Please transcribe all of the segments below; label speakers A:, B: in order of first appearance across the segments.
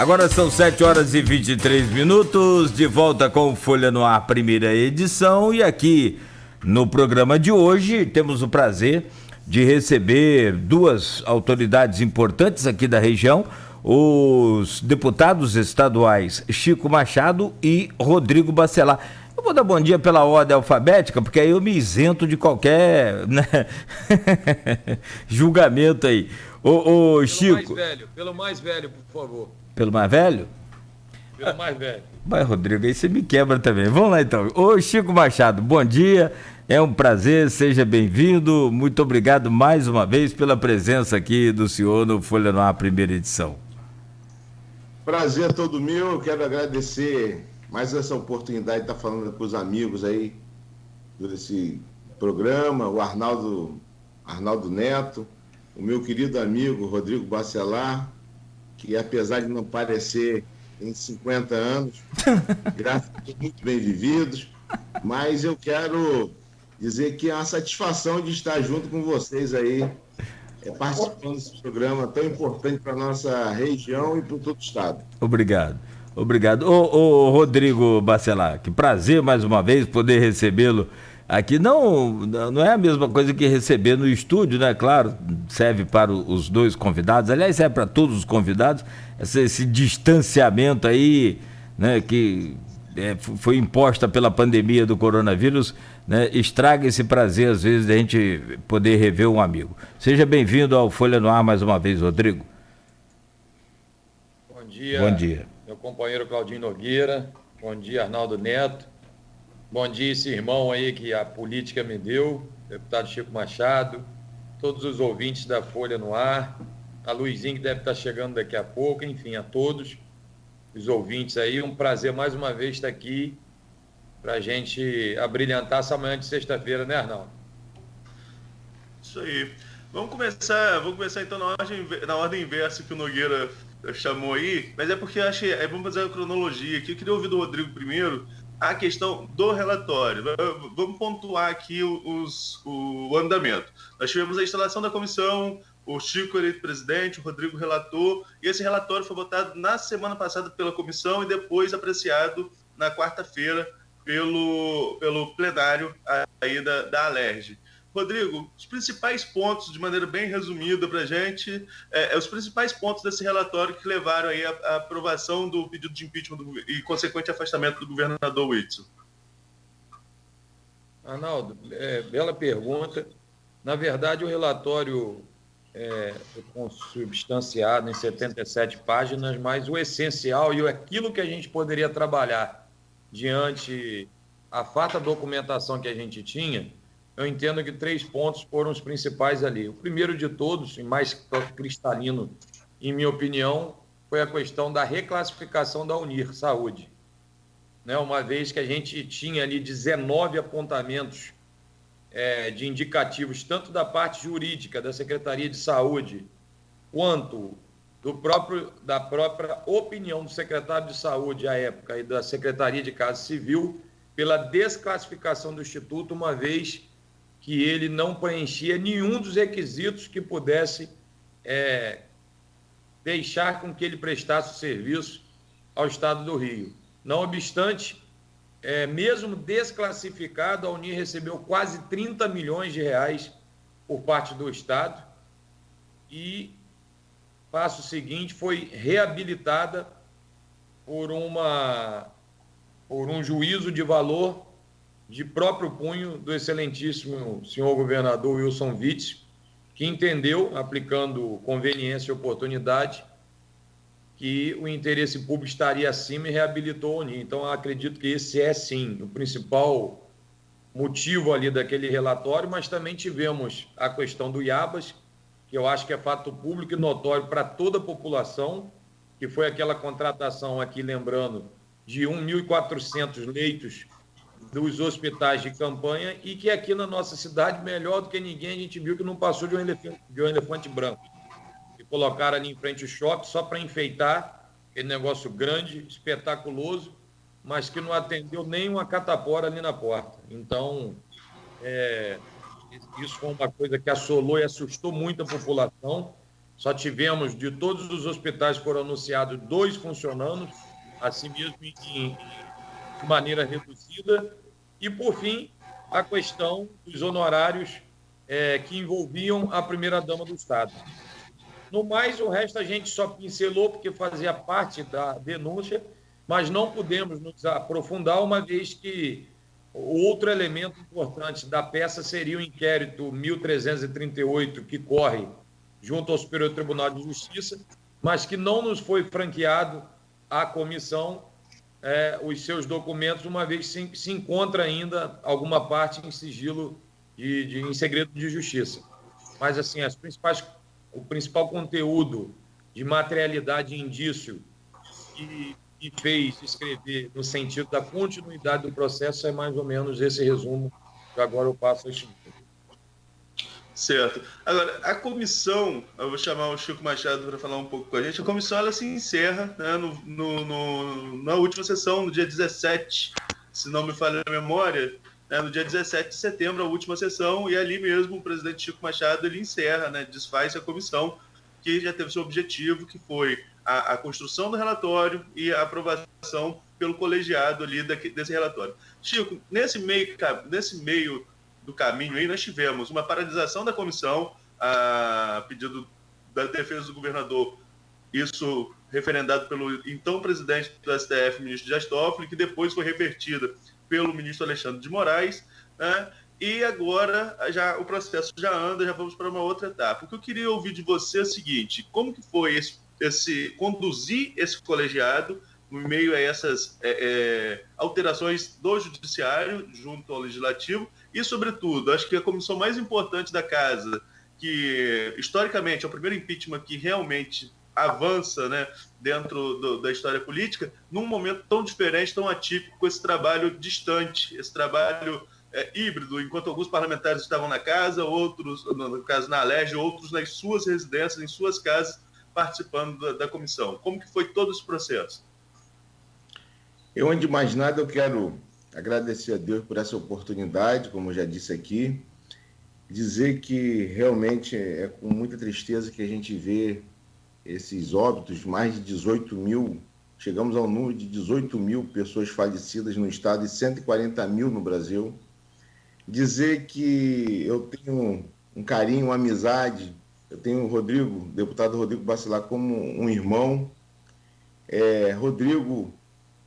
A: Agora são 7h23, de volta com Folha no Ar, primeira edição, e aqui no programa de hoje temos o prazer de receber duas autoridades importantes aqui da região, os deputados estaduais Chico Machado e Rodrigo Bacelar. Eu vou dar bom dia pela ordem alfabética, porque aí eu me isento de qualquer, né, julgamento aí. Ô Chico.
B: Pelo mais velho, por favor.
A: Pelo mais velho?
B: Pelo mais velho.
A: Vai, Rodrigo, aí você me quebra também. Vamos lá então. Ô Chico Machado, bom dia. É um prazer, seja bem-vindo. Muito obrigado mais uma vez pela presença aqui do senhor no Folha no Ar, primeira edição.
C: Prazer todo meu. Eu quero agradecer mais essa oportunidade de estar falando com os amigos aí desse programa, o Arnaldo Neto, o meu querido amigo Rodrigo Bacelar, que apesar de não parecer em 50 anos, graças a Deus, muito bem vividos, mas eu quero dizer que é uma satisfação de estar junto com vocês aí, participando desse programa tão importante para a nossa região e para todo o estado.
A: Obrigado. Ô Rodrigo Bacelar, que prazer mais uma vez poder recebê-lo aqui. Não é a mesma coisa que receber no estúdio, né? Claro, serve para os dois convidados, aliás, serve para todos os convidados, esse distanciamento aí, né, que foi imposta pela pandemia do coronavírus, né, estraga esse prazer, às vezes, de a gente poder rever um amigo. Seja bem-vindo ao Folha no Ar mais uma vez, Rodrigo.
B: Bom dia.
A: Bom dia.
B: Meu companheiro Claudinho Nogueira, bom dia, Arnaldo Neto, bom dia esse irmão aí que a política me deu, deputado Chico Machado, todos os ouvintes da Folha no Ar, a Luizinho que deve estar chegando daqui a pouco, enfim, a todos os ouvintes aí, um prazer mais uma vez estar aqui para a gente abrilhantar essa manhã de sexta-feira, né, Arnaldo?
D: Isso aí. Vamos começar então na ordem inversa que o Nogueira chamou aí, mas é porque eu achei, vamos fazer a cronologia aqui. Eu queria ouvir do Rodrigo primeiro a questão do relatório. Vamos pontuar aqui o andamento. Nós tivemos a instalação da comissão, o Chico eleito presidente, o Rodrigo relator, e esse relatório foi votado na semana passada pela comissão e depois apreciado na quarta-feira pelo plenário aí da Alerj. Rodrigo, os principais pontos, de maneira bem resumida para a gente, os principais pontos desse relatório que levaram aí à aprovação do pedido de impeachment e consequente afastamento do governador Whitson.
B: Arnaldo, bela pergunta. Na verdade, o relatório é consubstanciado em 77 páginas, mas o essencial e aquilo que a gente poderia trabalhar diante a farta documentação que a gente tinha, eu entendo que 3 pontos foram os principais ali. O primeiro de todos, e mais cristalino, em minha opinião, foi a questão da reclassificação da Unir Saúde. Né? Uma vez que a gente tinha ali 19 apontamentos de indicativos, tanto da parte jurídica da Secretaria de Saúde, quanto da própria opinião do secretário de Saúde à época e da Secretaria de Casa Civil, pela desclassificação do Instituto, uma vez que ele não preenchia nenhum dos requisitos que pudesse deixar com que ele prestasse o serviço ao Estado do Rio. Não obstante, mesmo desclassificado, a Unir recebeu quase 30 milhões de reais por parte do Estado e, passo seguinte, foi reabilitada por um juízo de valor de próprio punho do excelentíssimo senhor governador Wilson Witzel, que entendeu, aplicando conveniência e oportunidade, que o interesse público estaria acima e reabilitou a Unir. Então, eu acredito que esse é, sim, o principal motivo ali daquele relatório, mas também tivemos a questão do Iabas, que eu acho que é fato público e notório para toda a população, que foi aquela contratação aqui, lembrando, de 1.400 leitos dos hospitais de campanha e que aqui na nossa cidade, melhor do que ninguém, a gente viu que não passou de um elefante branco. E colocaram ali em frente o shopping só para enfeitar aquele negócio grande, espetaculoso, mas que não atendeu nem uma catapora ali na porta. Então, isso foi uma coisa que assolou e assustou muito a população, Só tivemos, de todos os hospitais que foram anunciados, 2 funcionando, assim mesmo de maneira reduzida. E, por fim, a questão dos honorários que envolviam a primeira-dama do Estado. No mais, o resto a gente só pincelou porque fazia parte da denúncia, mas não pudemos nos aprofundar, uma vez que o outro elemento importante da peça seria o inquérito 1338, que corre junto ao Superior Tribunal de Justiça, mas que não nos foi franqueado à comissão os seus documentos, uma vez que se encontra ainda alguma parte em sigilo em segredo de justiça. Mas, assim, o principal conteúdo de materialidade e indício que fez escrever no sentido da continuidade do processo é mais ou menos esse resumo que agora eu passo a explicar.
D: Certo. Agora, a comissão, eu vou chamar o Chico Machado para falar um pouco com a gente, a comissão ela se encerra, né, na última sessão, no dia 17, se não me falha a memória, no dia 17 de setembro, a última sessão, e ali mesmo o presidente Chico Machado ele encerra, né, desfaz a comissão, que já teve seu objetivo, que foi a construção do relatório e a aprovação pelo colegiado ali desse relatório. Chico, nesse meio do caminho aí, nós tivemos uma paralisação da comissão, a pedido da defesa do governador, isso referendado pelo então presidente do STF, ministro Dias Toffoli, que depois foi revertida pelo ministro Alexandre de Moraes, né? E agora o processo já anda, já vamos para uma outra etapa. O que eu queria ouvir de você é o seguinte: como que foi conduzir esse colegiado no meio a essas alterações do judiciário junto ao legislativo e, sobretudo, acho que a comissão mais importante da casa, que historicamente é o primeiro impeachment que realmente avança, né, dentro da história política, num momento tão diferente, tão atípico, com esse trabalho distante, esse trabalho híbrido, enquanto alguns parlamentares estavam na casa, outros, no caso na Alerj, outros nas suas residências, em suas casas, participando da comissão. Como que foi todo esse processo?
C: Eu, antes de mais nada, eu quero agradecer a Deus por essa oportunidade, como eu já disse aqui, dizer que realmente é com muita tristeza que a gente vê esses óbitos, mais de 18 mil, chegamos ao número de 18 mil pessoas falecidas no estado e 140 mil no Brasil. Dizer que eu tenho um carinho, uma amizade, eu tenho o deputado Rodrigo Bacelar como um irmão. Rodrigo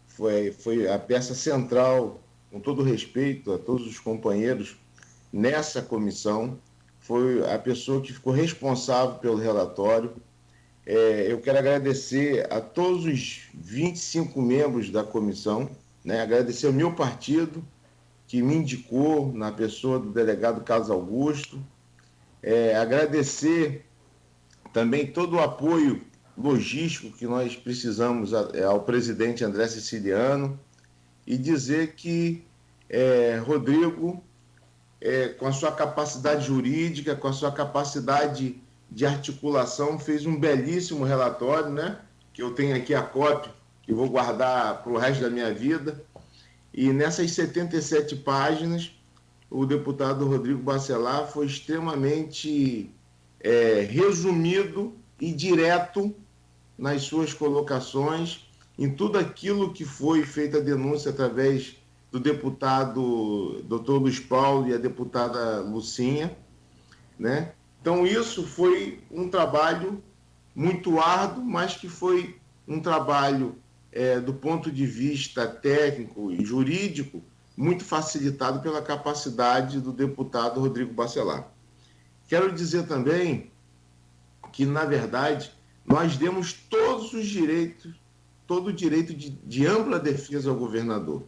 C: foi a peça central, com todo respeito a todos os companheiros, nessa comissão, foi a pessoa que ficou responsável pelo relatório. Eu quero agradecer a todos os 25 membros da comissão, né? Agradecer ao meu partido, que me indicou na pessoa do delegado Carlos Augusto, agradecer também todo o apoio logístico que nós precisamos ao presidente André Siciliano, e dizer que Rodrigo, com a sua capacidade jurídica, com a sua capacidade de articulação, fez um belíssimo relatório, né? Que eu tenho aqui a cópia, que vou guardar para o resto da minha vida. E nessas 77 páginas, o deputado Rodrigo Bacelar foi extremamente resumido e direto nas suas colocações, em tudo aquilo que foi feita a denúncia através do deputado Dr. Luiz Paulo e a deputada Lucinha, né? Então, isso foi um trabalho muito árduo, mas que foi um trabalho, do ponto de vista técnico e jurídico, muito facilitado pela capacidade do deputado Rodrigo Bacelar. Quero dizer também que, na verdade, nós demos todo o direito de ampla defesa ao governador.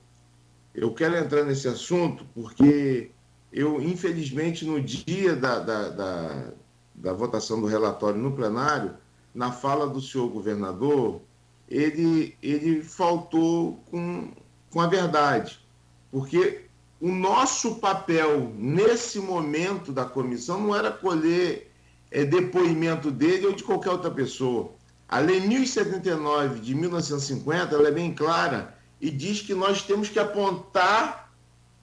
C: Eu quero entrar nesse assunto porque eu, infelizmente, no dia da votação do relatório no plenário, na fala do senhor governador, ele faltou com a verdade, porque o nosso papel nesse momento da comissão não era colher depoimento dele ou de qualquer outra pessoa. A Lei 1079 de 1950, ela é bem clara e diz que nós temos que apontar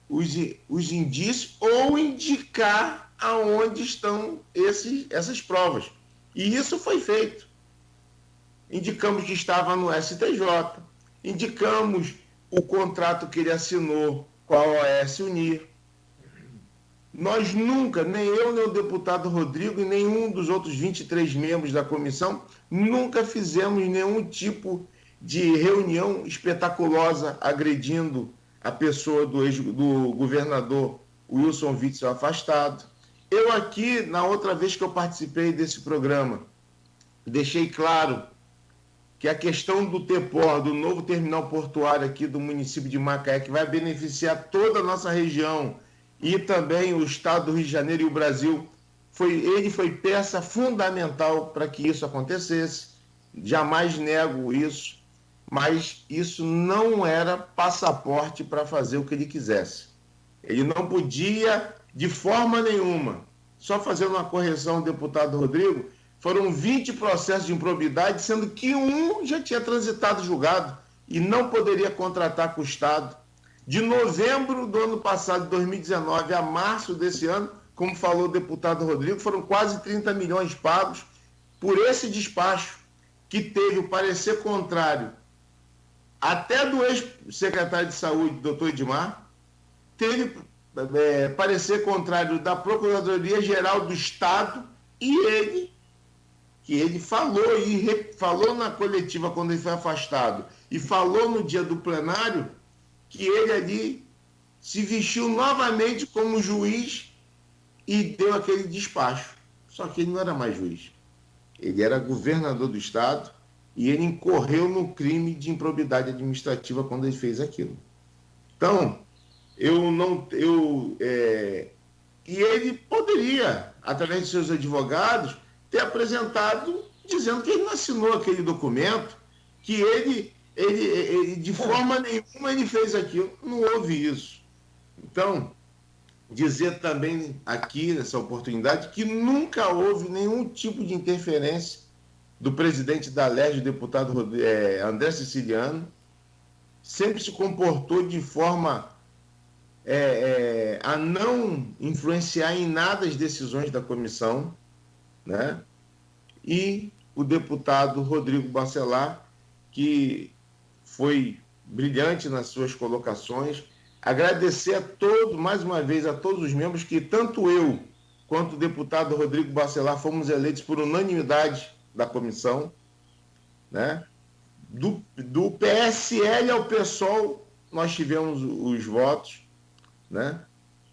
C: os indícios ou indicar aonde estão essas provas. E isso foi feito. Indicamos que estava no STJ, indicamos o contrato que ele assinou com a OAS Unir. Nós nunca, nem eu, nem o deputado Rodrigo e nenhum dos outros 23 membros da comissão, nunca fizemos nenhum tipo de reunião espetaculosa agredindo a pessoa do governador Wilson Witzel afastado. Eu aqui, na outra vez que eu participei desse programa, deixei claro que a questão do TEPOR, do novo terminal portuário aqui do município de Macaé, que vai beneficiar toda a nossa região e também o estado do Rio de Janeiro e o Brasil, ele foi peça fundamental para que isso acontecesse. Jamais nego isso, mas isso não era passaporte para fazer o que ele quisesse. Ele não podia, de forma nenhuma, só fazendo uma correção, deputado Rodrigo, foram 20 processos de improbidade, sendo que um já tinha transitado julgado e não poderia contratar com o Estado. De novembro do ano passado, 2019, a março desse ano, como falou o deputado Rodrigo, foram quase 30 milhões pagos por esse despacho, que teve o parecer contrário até do ex-secretário de Saúde, doutor Edmar, teve parecer contrário da Procuradoria-Geral do Estado e ele falou, e falou na coletiva quando ele foi afastado, e falou no dia do plenário, que ele ali se vestiu novamente como juiz e deu aquele despacho. Só que ele não era mais juiz. Ele era governador do estado e ele incorreu no crime de improbidade administrativa quando ele fez aquilo. Então, e ele poderia, através de seus advogados, ter apresentado dizendo que ele não assinou aquele documento, que ele de forma nenhuma ele fez aquilo. Não houve isso. Então, dizer também aqui, nessa oportunidade, que nunca houve nenhum tipo de interferência do presidente da LERJ, o deputado André Siciliano, sempre se comportou de forma a não influenciar em nada as decisões da comissão, né? E o deputado Rodrigo Bacelar, que foi brilhante nas suas colocações. Agradecer mais uma vez, a todos os membros, que tanto eu quanto o deputado Rodrigo Bacelar fomos eleitos por unanimidade da comissão, né? Do PSL ao PSOL, nós tivemos os votos, né?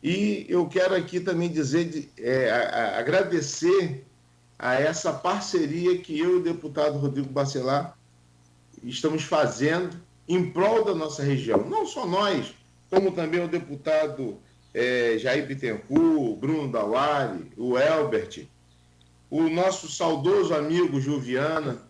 C: E eu quero aqui também agradecer a essa parceria que eu e o deputado Rodrigo Bacelar estamos fazendo em prol da nossa região. Não só nós, como também o deputado Jair Bittencourt, o Bruno Dauari, o Elbert, o nosso saudoso amigo Gil Viana,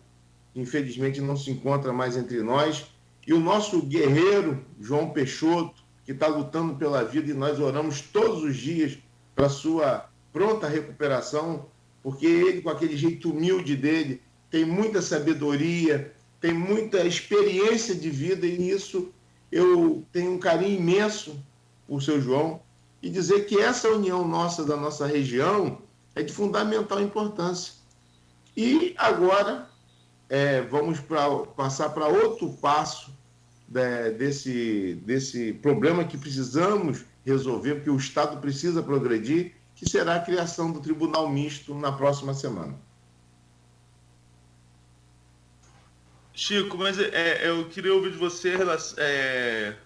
C: que infelizmente não se encontra mais entre nós, e o nosso guerreiro João Peixoto, que está lutando pela vida, e nós oramos todos os dias para sua pronta recuperação, porque ele, com aquele jeito humilde dele, tem muita sabedoria, tem muita experiência de vida, e nisso eu tenho um carinho imenso por seu João, e dizer que essa união nossa, da nossa região, é de fundamental importância. E agora vamos passar para outro passo desse problema que precisamos resolver, porque o Estado precisa progredir, que será a criação do Tribunal Misto na próxima semana.
D: Chico, mas eu queria ouvir de você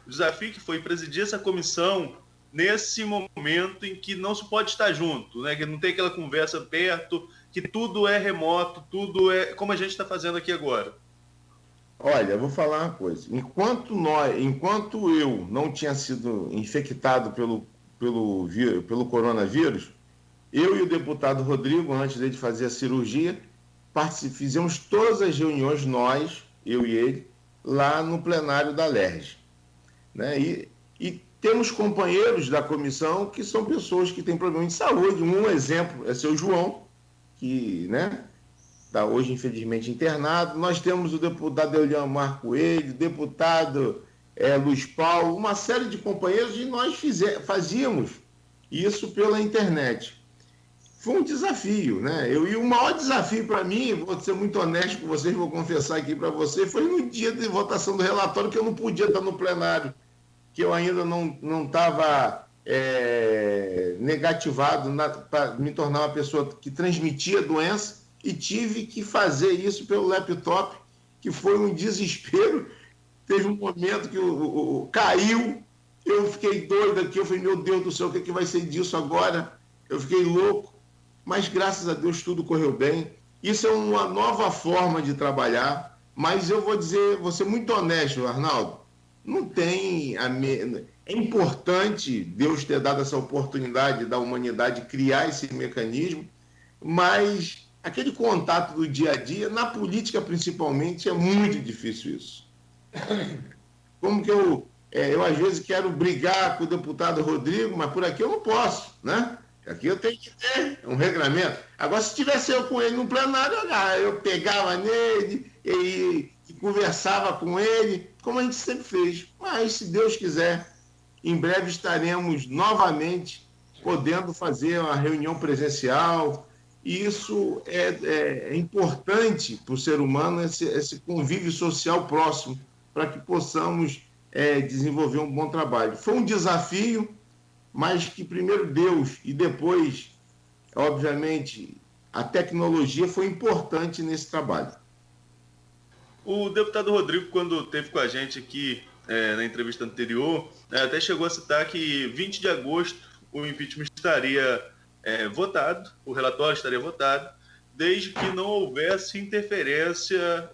D: o desafio que foi presidir essa comissão nesse momento em que não se pode estar junto, né? Que não tem aquela conversa perto, que tudo é remoto, tudo é como a gente está fazendo aqui agora.
C: Olha, eu vou falar uma coisa. Enquanto eu não tinha sido infectado pelo coronavírus, eu e o deputado Rodrigo, antes dele fazer a cirurgia, fizemos todas as reuniões, eu e ele, lá no plenário da LERJ, né? E temos companheiros da comissão que são pessoas que têm problemas de saúde. Um exemplo é seu João, que, né, está hoje, infelizmente, internado. Nós temos o deputado Eliamar Coelho, deputado Luiz Paulo, uma série de companheiros, e nós fazíamos isso pela internet. foi um desafio, né? E o maior desafio para mim, vou ser muito honesto com vocês, vou confessar aqui para você, foi no dia de votação do relatório, que eu não podia estar no plenário, que eu ainda não estava negativado para me tornar uma pessoa que transmitia doença, e tive que fazer isso pelo laptop, que foi um desespero. Teve um momento que caiu, eu fiquei doido aqui, eu falei, meu Deus do céu, o que vai ser disso agora? Eu fiquei louco, mas graças a Deus tudo correu bem. Isso é uma nova forma de trabalhar, mas eu vou ser muito honesto, Arnaldo, não tem... É importante Deus ter dado essa oportunidade da humanidade criar esse mecanismo, mas aquele contato do dia a dia, na política principalmente, é muito difícil isso. Como que eu às vezes quero brigar com o deputado Rodrigo, mas por aqui eu não posso, né? Aqui eu tenho que ter um regramento. Agora, se tivesse eu com ele no plenário, eu pegava nele e conversava com ele, como a gente sempre fez. Mas, se Deus quiser, em breve estaremos novamente podendo fazer uma reunião presencial. E isso é importante para o ser humano, esse convívio social próximo, para que possamos desenvolver um bom trabalho. Foi um desafio, mas que primeiro Deus e depois, obviamente, a tecnologia foi importante nesse trabalho.
D: O deputado Rodrigo, quando esteve com a gente aqui na entrevista anterior, até chegou a citar que 20 de agosto o impeachment estaria votado, o relatório estaria votado, desde que não houvesse interferência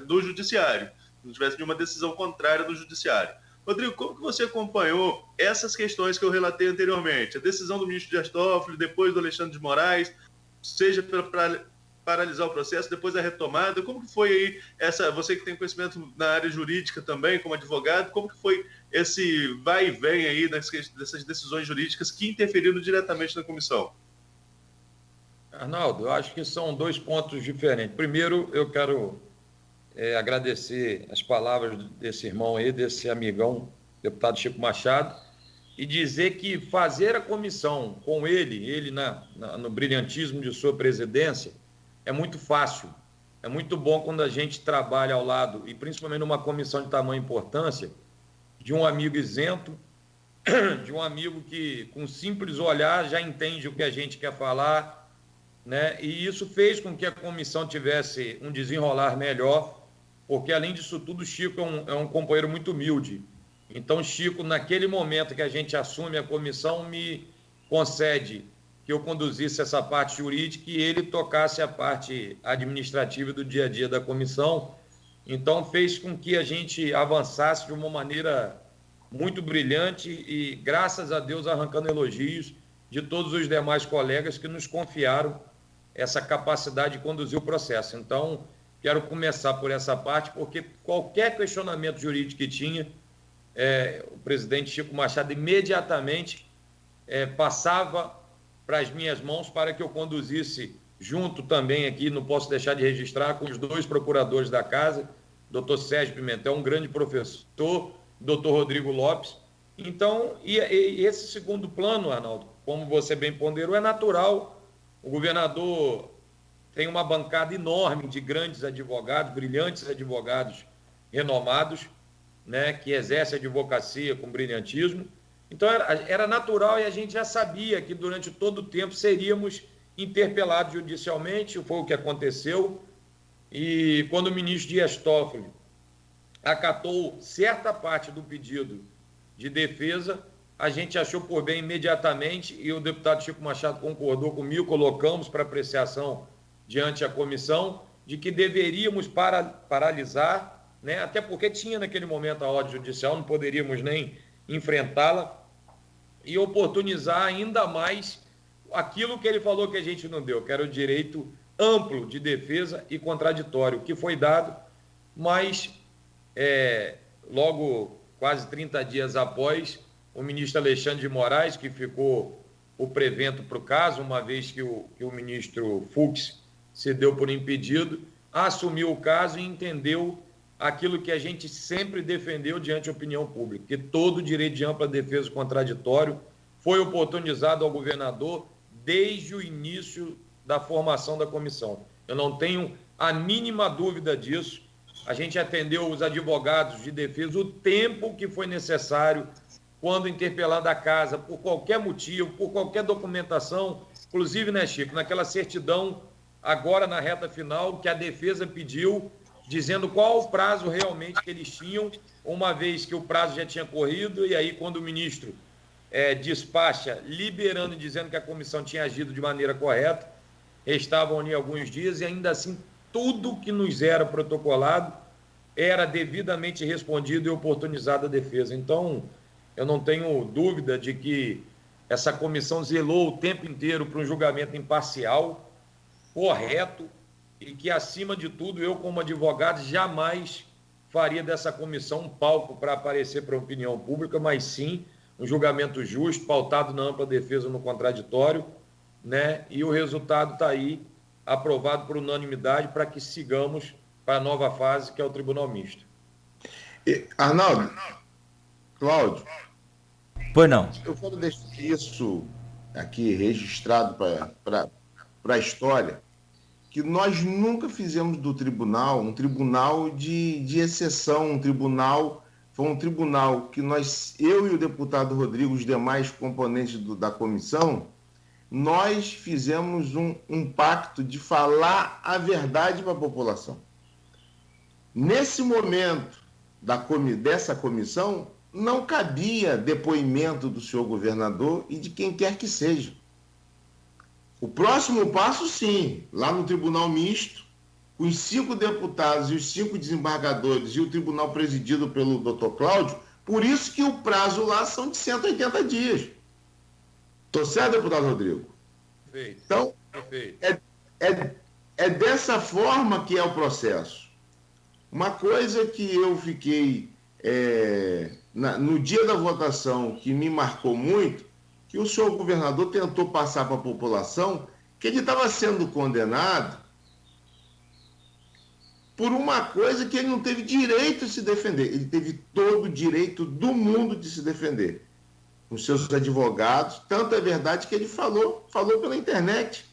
D: do judiciário, não tivesse nenhuma decisão contrária do judiciário. Rodrigo, como que você acompanhou essas questões que eu relatei anteriormente? A decisão do ministro Dias Toffoli, depois do Alexandre de Moraes, seja para paralisar o processo, depois a retomada. Como que foi aí você que tem conhecimento na área jurídica também, como advogado, como que foi esse vai e vem aí dessas decisões jurídicas que interferiram diretamente na comissão?
B: Arnaldo, eu acho que são dois pontos diferentes. Primeiro, eu quero agradecer as palavras desse irmão aí, desse amigão, deputado Chico Machado, e dizer que fazer a comissão com ele no brilhantismo de sua presidência, é muito fácil. É muito bom quando a gente trabalha ao lado, e principalmente numa comissão de tamanha importância, de um amigo isento, de um amigo que, com simples olhar, já entende o que a gente quer falar, né? E isso fez com que a comissão tivesse um desenrolar melhor, porque, além disso tudo, o Chico é um companheiro muito humilde. Então, Chico, naquele momento que a gente assume a comissão, me concede que eu conduzisse essa parte jurídica e ele tocasse a parte administrativa do dia a dia da comissão. Então, fez com que a gente avançasse de uma maneira muito brilhante e, graças a Deus, arrancando elogios de todos os demais colegas que nos confiaram essa capacidade de conduzir o processo. Então, quero começar por essa parte, porque qualquer questionamento jurídico que tinha, o presidente Chico Machado imediatamente passava para as minhas mãos para que eu conduzisse junto também aqui, não posso deixar de registrar, com os dois procuradores da casa, doutor Sérgio Pimentel, um grande professor, doutor Rodrigo Lopes. Então, e esse segundo plano, Arnaldo, como você bem ponderou, é natural. O governador tem uma bancada enorme de grandes advogados, brilhantes advogados renomados, né, que exercem a advocacia com brilhantismo. Então, era natural, e a gente já sabia que durante todo o tempo seríamos interpelados judicialmente, foi o que aconteceu. E quando o ministro Dias Toffoli acatou certa parte do pedido de defesa, a gente achou por bem imediatamente, e o deputado Chico Machado concordou comigo, colocamos para apreciação diante a comissão, de que deveríamos paralisar, né? Até porque tinha naquele momento a ordem judicial, não poderíamos nem enfrentá-la, e oportunizar ainda mais aquilo que ele falou que a gente não deu, que era o direito amplo de defesa e contraditório, que foi dado, mas logo quase 30 dias após, o ministro Alexandre de Moraes, que ficou o prevento para o caso, uma vez que o ministro Fux se deu por impedido, assumiu o caso e entendeu aquilo que a gente sempre defendeu diante da opinião pública, que todo direito de ampla defesa contraditório foi oportunizado ao governador desde o início da formação da comissão. Eu não tenho a mínima dúvida disso. A gente atendeu os advogados de defesa o tempo que foi necessário, quando interpelando a casa, por qualquer motivo, por qualquer documentação, inclusive, né, Chico, naquela certidão, agora na reta final, que a defesa pediu, dizendo qual o prazo realmente que eles tinham, uma vez que o prazo já tinha corrido, e aí quando o ministro despacha, liberando e dizendo que a comissão tinha agido de maneira correta, estavam ali alguns dias, e ainda assim tudo que nos era protocolado era devidamente respondido e oportunizado à defesa. Então, eu não tenho dúvida de que essa comissão zelou o tempo inteiro para um julgamento imparcial, correto, e que, acima de tudo, eu, como advogado, jamais faria dessa comissão um palco para aparecer para a opinião pública, mas sim um julgamento justo, pautado na ampla defesa no contraditório, né? E o resultado está aí, aprovado por unanimidade, para que sigamos para a nova fase, que é o Tribunal Misto.
C: Arnaldo, Cláudio.
A: Pois não.
C: Eu quero deixar isso aqui registrado para a história, que nós nunca fizemos do tribunal um tribunal de exceção, foi um tribunal que eu e o deputado Rodrigo, os demais componentes da comissão, nós fizemos um pacto de falar a verdade para a população. Nesse momento dessa comissão, não cabia depoimento do senhor governador e de quem quer que seja. O próximo passo, sim, lá no Tribunal Misto, com os 5 deputados e os 5 desembargadores e o tribunal presidido pelo doutor Cláudio, por isso que o prazo lá são de 180 dias. Estou certo, deputado Rodrigo?
B: Perfeito.
C: Então,
B: Perfeito.
C: é dessa forma que é o processo. Uma coisa que eu fiquei, no dia da votação, que me marcou muito, que o senhor governador tentou passar para a população que ele estava sendo condenado por uma coisa que ele não teve direito de se defender. Ele teve todo o direito do mundo de se defender. Com seus advogados, tanto é verdade que ele falou pela internet.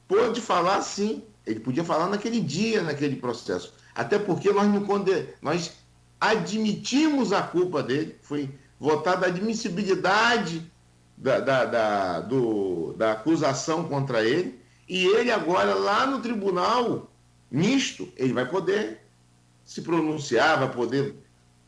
C: Pôde falar, sim. Ele podia falar naquele dia, naquele processo. Até porque nós admitimos a culpa dele, foi votada a admissibilidade da acusação contra ele, e ele agora, lá no Tribunal Misto, ele vai poder se pronunciar, vai poder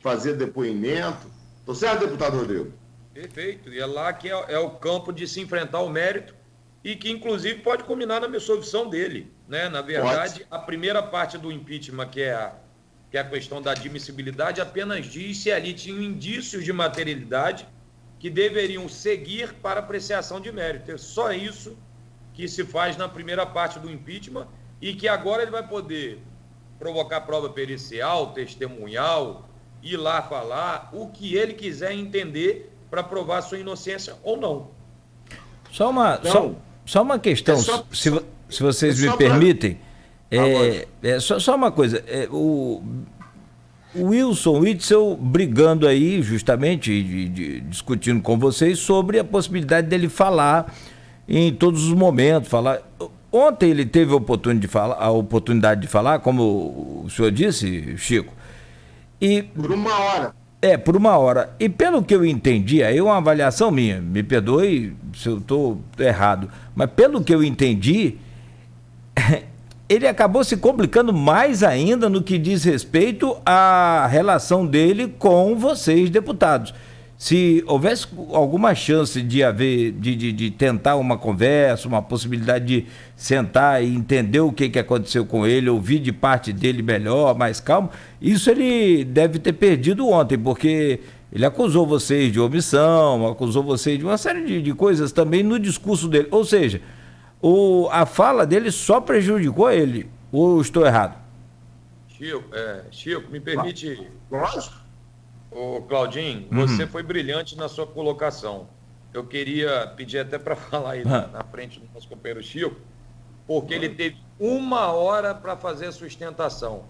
C: fazer depoimento. Estou certo, deputado Rodrigo?
B: Perfeito. E é lá que é o campo de se enfrentar o mérito e que, inclusive, pode culminar na absolvição dele, né? Na verdade, a primeira parte do impeachment, que é a questão da admissibilidade, apenas diz se ali tinham indícios de materialidade que deveriam seguir para apreciação de mérito. É só isso que se faz na primeira parte do impeachment e que agora ele vai poder provocar prova pericial, testemunhal, ir lá falar o que ele quiser entender para provar sua inocência ou não.
A: Só uma questão, se vocês me permitem. Só uma coisa. O Wilson Witzel brigando aí, justamente, discutindo com vocês sobre a possibilidade dele falar em todos os momentos. Ontem ele teve a oportunidade de falar, como o senhor disse, Chico.
C: Por uma hora.
A: Por uma hora. E pelo que eu entendi, aí é uma avaliação minha, me perdoe se eu estou errado, mas pelo que eu entendi, ele acabou se complicando mais ainda no que diz respeito à relação dele com vocês, deputados. Se houvesse alguma chance de tentar uma conversa, uma possibilidade de sentar e entender o que aconteceu com ele, ouvir de parte dele melhor, mais calmo, isso ele deve ter perdido ontem, porque ele acusou vocês de omissão, acusou vocês de uma série de coisas também no discurso dele. Ou seja, a fala dele só prejudicou ele. Ou estou errado?
B: Chico, me permite...
C: Lógico.
B: Ô, Claudinho, você foi brilhante na sua colocação. Eu queria pedir até para falar aí na frente do nosso companheiro Chico, porque ele teve uma hora para fazer a sustentação.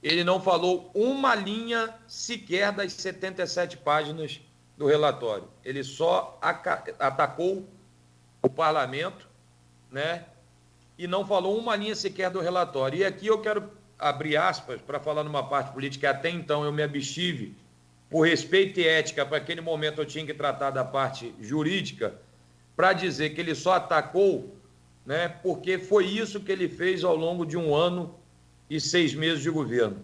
B: Ele não falou uma linha sequer das 77 páginas do relatório. Ele só atacou o parlamento, né? E não falou uma linha sequer do relatório. E aqui eu quero abrir aspas para falar numa parte política. Até então eu me abstive, por respeito e ética, para aquele momento eu tinha que tratar da parte jurídica, para dizer que ele só atacou, né, porque foi isso que ele fez ao longo de 1 ano e 6 meses de governo.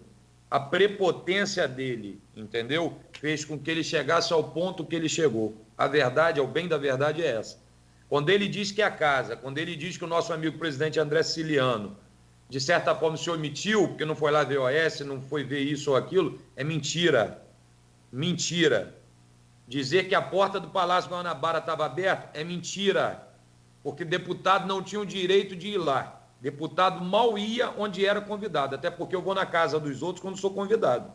B: A prepotência dele, entendeu? Fez com que ele chegasse ao ponto que ele chegou. A verdade, o bem da verdade é essa. Quando ele diz que a casa, quando ele diz que o nosso amigo presidente André Siciliano, de certa forma, se omitiu, porque não foi lá ver OS, não foi ver isso ou aquilo, é mentira. Mentira. Dizer que a porta do Palácio Guanabara estava aberta é mentira, porque deputado não tinha o direito de ir lá. Deputado mal ia onde era convidado, até porque eu vou na casa dos outros quando sou convidado.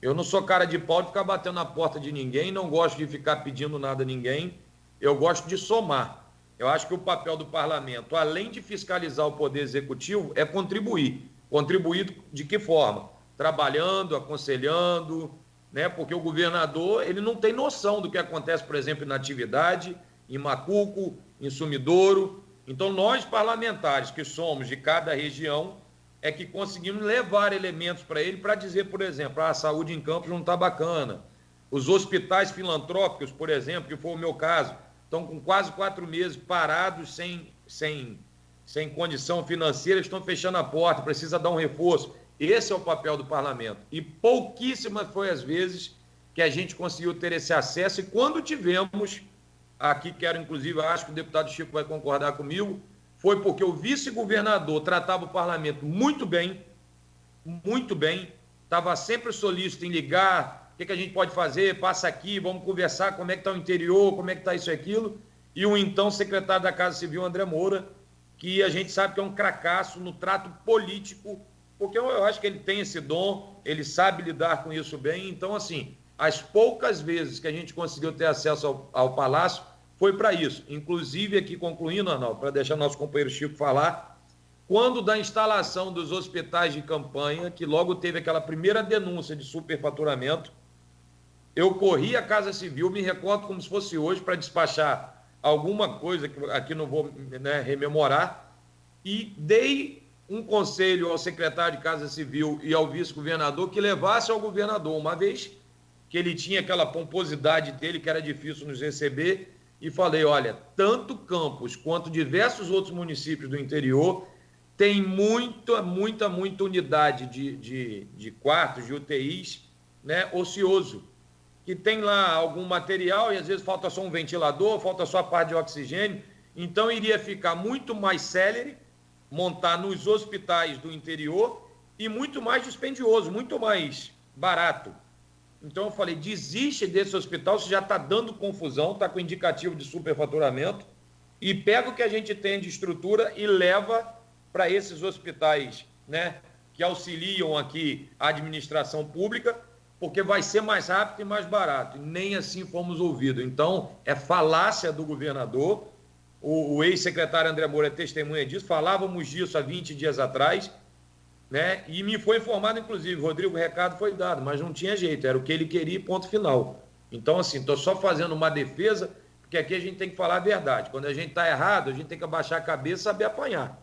B: Eu não sou cara de pau de ficar batendo na porta de ninguém, não gosto de ficar pedindo nada a ninguém, eu gosto de somar. Eu acho que o papel do parlamento, além de fiscalizar o poder executivo, é contribuir. Contribuir de que forma? Trabalhando, aconselhando, né? Porque o governador ele não tem noção do que acontece, por exemplo, em Natividade, em Macuco, em Sumidouro. Então, nós parlamentares que somos de cada região é que conseguimos levar elementos para ele para dizer, por exemplo, a saúde em Campos não está bacana. Os hospitais filantrópicos, por exemplo, que foi o meu caso, estão com quase 4 meses parados, sem condição financeira, estão fechando a porta, precisa dar um reforço. Esse é o papel do parlamento. E pouquíssimas foi as vezes que a gente conseguiu ter esse acesso, e quando tivemos, aqui quero inclusive, acho que o deputado Chico vai concordar comigo, foi porque o vice-governador tratava o parlamento muito bem, estava sempre solícito em ligar, o que a gente pode fazer, passa aqui, vamos conversar, como é que está o interior, como é que está isso e aquilo, e o então secretário da Casa Civil, André Moura, que a gente sabe que é um cracaço no trato político, porque eu acho que ele tem esse dom, ele sabe lidar com isso bem. Então, assim, as poucas vezes que a gente conseguiu ter acesso ao Palácio foi para isso. Inclusive, aqui concluindo, Arnaldo, para deixar nosso companheiro Chico falar, quando da instalação dos hospitais de campanha, que logo teve aquela primeira denúncia de superfaturamento, eu corri à Casa Civil, me recordo como se fosse hoje, para despachar alguma coisa, que aqui não vou, né, rememorar, e dei um conselho ao secretário de Casa Civil e ao vice-governador que levasse ao governador, uma vez que ele tinha aquela pomposidade dele que era difícil nos receber, e falei, olha, tanto Campos quanto diversos outros municípios do interior tem muita unidade de quartos, de UTIs, né, ocioso, que tem lá algum material e às vezes falta só um ventilador, falta só a parte de oxigênio, então iria ficar muito mais célere montar nos hospitais do interior e muito mais dispendioso, muito mais barato. Então eu falei, desiste desse hospital, você já está dando confusão, está com indicativo de superfaturamento, e pega o que a gente tem de estrutura e leva para esses hospitais, né, que auxiliam aqui a administração pública, porque vai ser mais rápido e mais barato. E nem assim fomos ouvidos. Então, é falácia do governador. O ex-secretário André Moura é testemunha disso. Falávamos disso há 20 dias atrás, né? E me foi informado, inclusive, Rodrigo, o recado foi dado, mas não tinha jeito, era o que ele queria, ponto final. Então, assim, estou só fazendo uma defesa, porque aqui a gente tem que falar a verdade. Quando a gente está errado, a gente tem que abaixar a cabeça e saber apanhar.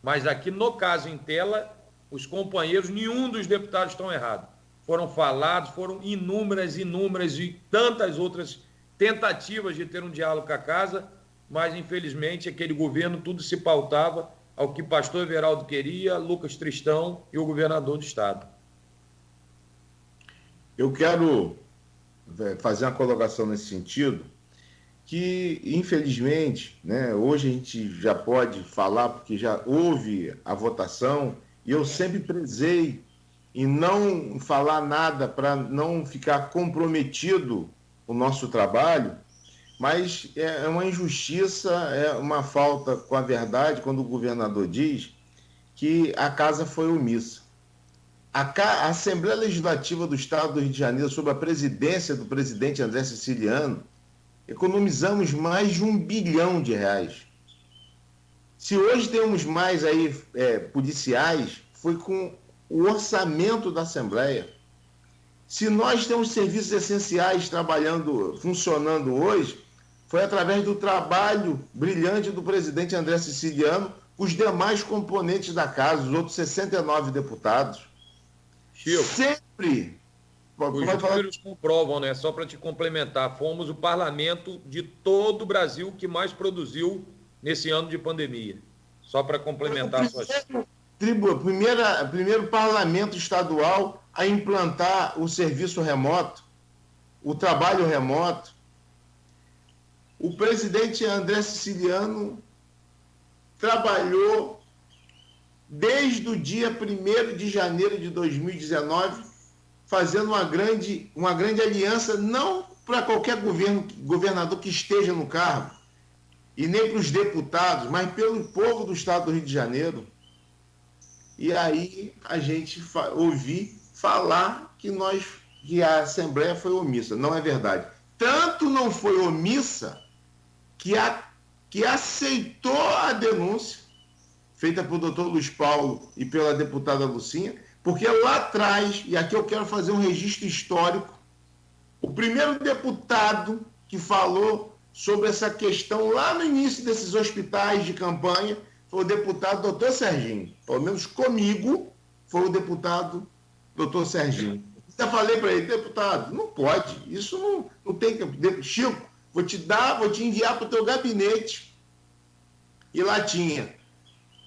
B: Mas aqui, no caso em tela, os companheiros, nenhum dos deputados estão errados. Foram falados, foram inúmeras e tantas outras tentativas de ter um diálogo com a casa, mas, infelizmente, aquele governo tudo se pautava ao que pastor Everaldo queria, Lucas Tristão e o governador do estado.
C: Eu quero fazer uma colocação nesse sentido, que, infelizmente, né, hoje a gente já pode falar, porque já houve a votação, e eu sempre prezei em não falar nada para não ficar comprometido o nosso trabalho, mas é uma injustiça, é uma falta com a verdade quando o governador diz que a casa foi omissa. A Assembleia Legislativa do Estado do Rio de Janeiro, sob a presidência do presidente André Siciliano, economizamos mais de R$1 bilhão. Se hoje temos mais aí policiais, foi com o orçamento da Assembleia. Se nós temos serviços essenciais funcionando hoje, foi através do trabalho brilhante do presidente André Siciliano, os demais componentes da casa, os outros 69 deputados.
B: Chico,
C: sempre...
B: os números comprovam, né? Só para te complementar, fomos o parlamento de todo o Brasil que mais produziu nesse ano de pandemia. Só para complementar a sua...
C: Primeiro parlamento estadual a implantar o serviço remoto, o trabalho remoto. O presidente André Siciliano trabalhou desde o dia 1º de janeiro de 2019, fazendo uma grande aliança, não para qualquer governador que esteja no cargo, e nem para os deputados, mas pelo povo do estado do Rio de Janeiro. E aí a gente ouvi falar que a Assembleia foi omissa. Não é verdade. Tanto não foi omissa que aceitou a denúncia feita pelo doutor Luiz Paulo e pela deputada Lucinha, porque lá atrás, e aqui eu quero fazer um registro histórico, o primeiro deputado que falou sobre essa questão lá no início desses hospitais de campanha foi o deputado doutor Serginho. Pelo menos comigo foi o deputado doutor Serginho. Já falei para ele, deputado, não pode, isso não tem que... Chico, vou te enviar para o teu gabinete. E lá tinha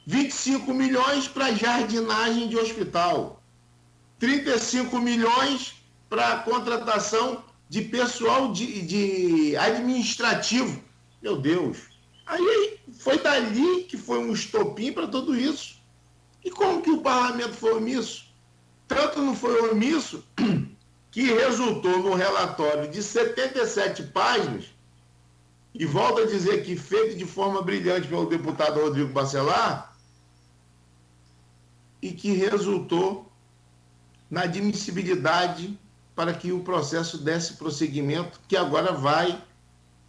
C: 25 milhões para jardinagem de hospital, 35 milhões para contratação de pessoal de administrativo. Meu Deus. Aí foi dali que foi um estopim para tudo isso. E como que o parlamento foi omisso? Tanto não foi omisso que resultou num relatório de 77 páginas, e volto a dizer que feito de forma brilhante pelo deputado Rodrigo Bacelar, e que resultou na admissibilidade para que o processo desse prosseguimento, que agora vai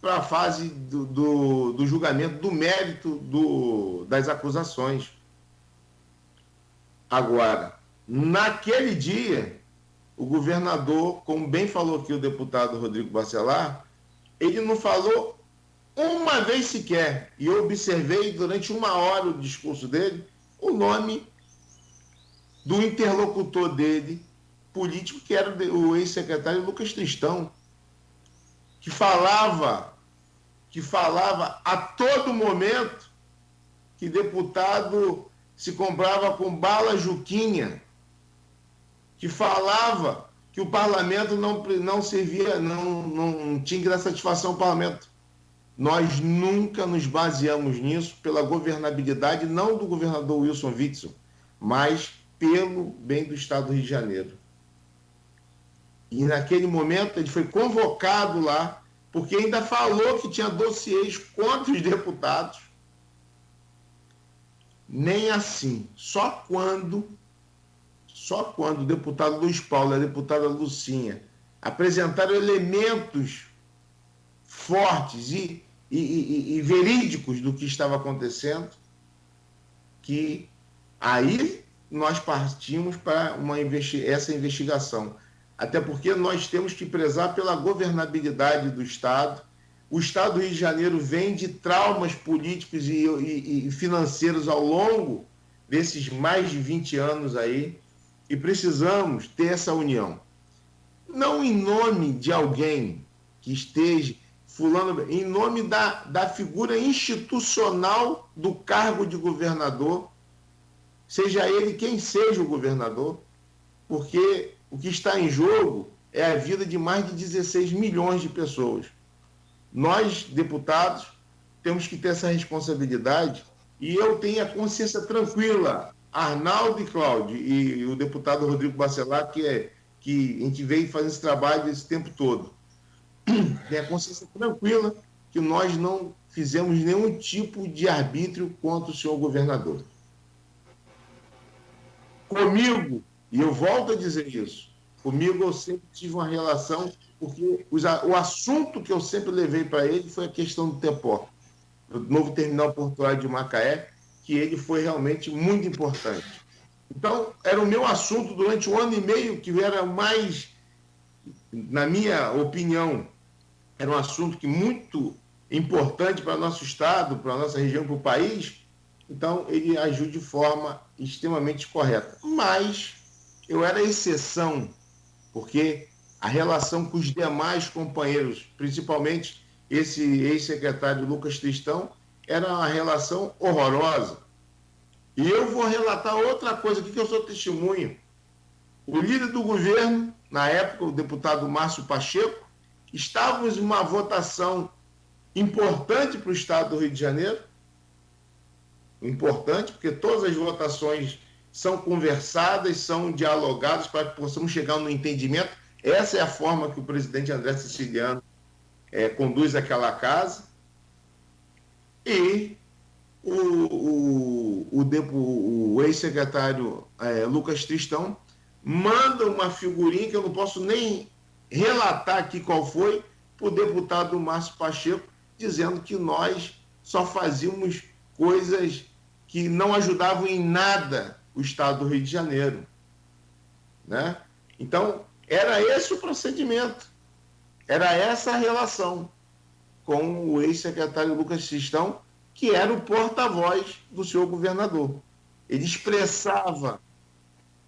C: para a fase do julgamento, do mérito das acusações. Agora, naquele dia, o governador, como bem falou aqui o deputado Rodrigo Bacelar, ele não falou uma vez sequer, e eu observei durante 1 hora o discurso dele, o nome do interlocutor dele, político, que era o ex-secretário Lucas Tristão, que falava a todo momento que deputado se comprava com bala Juquinha, que falava que o parlamento não servia, não tinha que dar satisfação ao parlamento. Nós nunca nos baseamos nisso pela governabilidade, não do governador Wilson Witzel, mas pelo bem do estado do Rio de Janeiro. E naquele momento ele foi convocado lá, porque ainda falou que tinha dossiês contra os deputados. Nem assim. Só quando o deputado Luiz Paulo e a deputada Lucinha apresentaram elementos fortes e verídicos do que estava acontecendo, que aí nós partimos para essa investigação. Até porque nós temos que prezar pela governabilidade do Estado. O Estado do Rio de Janeiro vem de traumas políticos e financeiros ao longo desses mais de 20 anos aí, e precisamos ter essa união. Não em nome de alguém que esteja fulano, em nome da figura institucional do cargo de governador, seja ele quem seja o governador, porque o que está em jogo é a vida de mais de 16 milhões de pessoas. Nós, deputados, temos que ter essa responsabilidade, e eu tenho a consciência tranquila, Arnaldo e Cláudio, e o deputado Rodrigo Bacelar, que a gente veio fazendo esse trabalho esse tempo todo. Tem a consciência tranquila que nós não fizemos nenhum tipo de arbítrio contra o senhor governador. Comigo, e eu volto a dizer isso, comigo eu sempre tive uma relação, porque o assunto que eu sempre levei para ele foi a questão do TEPOR, do novo terminal portuário de Macaé, que ele foi realmente muito importante. Então, era o meu assunto durante 1 ano e meio, que era mais, na minha opinião, era um assunto que muito importante para nosso estado, para nossa região, para o país, então ele agiu de forma extremamente correta. Mas eu era exceção, porque a relação com os demais companheiros, principalmente esse ex-secretário Lucas Tristão, era uma relação horrorosa. E eu vou relatar outra coisa aqui, que eu sou testemunho. O líder do governo, na época, o deputado Márcio Pacheco, estávamos em uma votação importante para o estado do Rio de Janeiro, importante, porque todas as votações são conversadas, são dialogadas para que possamos chegar no entendimento. Essa é a forma que o presidente André Siciliano conduz aquela casa. E o ex-secretário Lucas Tristão manda uma figurinha que eu não posso nem relatar aqui qual foi, para o deputado Márcio Pacheco, dizendo que nós só fazíamos coisas que não ajudavam em nada o estado do Rio de Janeiro, né? Então, era esse o procedimento, era essa a relação com o ex-secretário Lucas Tristão, que era o porta-voz do senhor governador. Ele expressava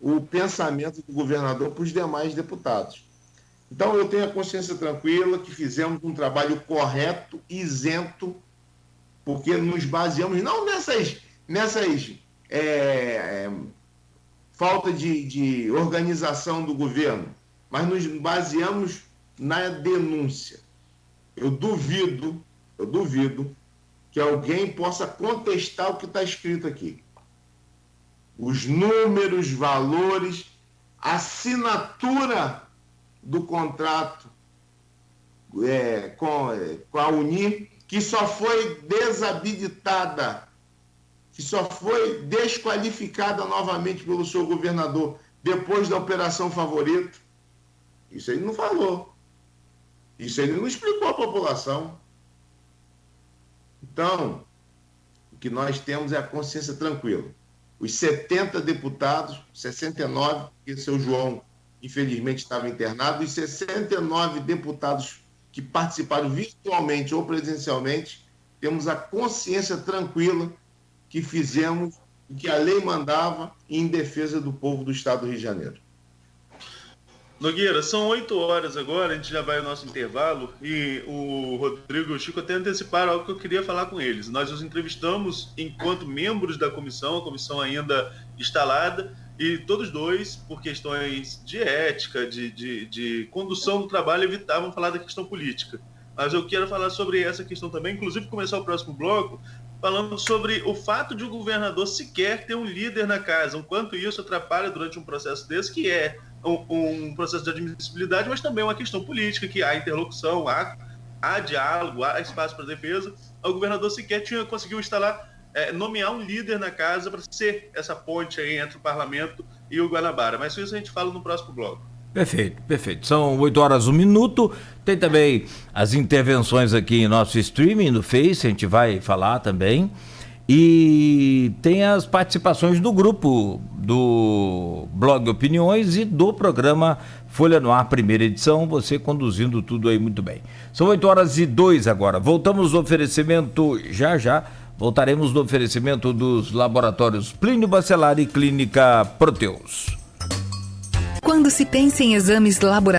C: o pensamento do governador para os demais deputados. Então, eu tenho a consciência tranquila que fizemos um trabalho correto, isento, porque nos baseamos não nessas falta de organização do governo, mas nos baseamos na denúncia. Eu duvido que alguém possa contestar o que está escrito aqui. Os números, valores, assinatura do contrato com a Unir, que só foi desabilitada, que só foi desqualificada novamente pelo seu governador depois da Operação Favorito. Isso ele não falou. Isso ele não explicou à população. Então, o que nós temos é a consciência tranquila. Os 70 deputados, 69, porque o seu João, infelizmente, estava internado, os 69 deputados que participaram virtualmente ou presencialmente, temos a consciência tranquila que fizemos o que a lei mandava em defesa do povo do estado do Rio de Janeiro.
D: Nogueira, são 8 horas agora, a gente já vai ao nosso intervalo e o Rodrigo e o Chico até anteciparam algo que eu queria falar com eles. Nós os entrevistamos enquanto membros da comissão, a comissão ainda instalada, e todos dois, por questões de ética, de condução do trabalho, evitavam falar da questão política. Mas eu quero falar sobre essa questão também, inclusive começar o próximo bloco falando sobre o fato de o governador sequer ter um líder na casa, o quanto isso atrapalha durante um processo desse, que é um processo de admissibilidade, mas também uma questão política, que há interlocução, há diálogo, há espaço para defesa. O governador sequer conseguiu nomear um líder na casa para ser essa ponte aí entre o parlamento e o Guanabara. Mas isso a gente fala no próximo bloco.
A: Perfeito. São 8 horas, 1 minuto. Tem também as intervenções aqui em nosso streaming, no Face, a gente vai falar também. E tem as participações do grupo do Blog Opiniões e do programa Folha no Ar, primeira edição, você conduzindo tudo aí muito bem. São 8 horas e 2 agora. Voltamos no oferecimento já. Voltaremos no oferecimento dos laboratórios Plínio Bacelar e Clínica Proteus.
E: Quando se pensa em exames laboratoriais,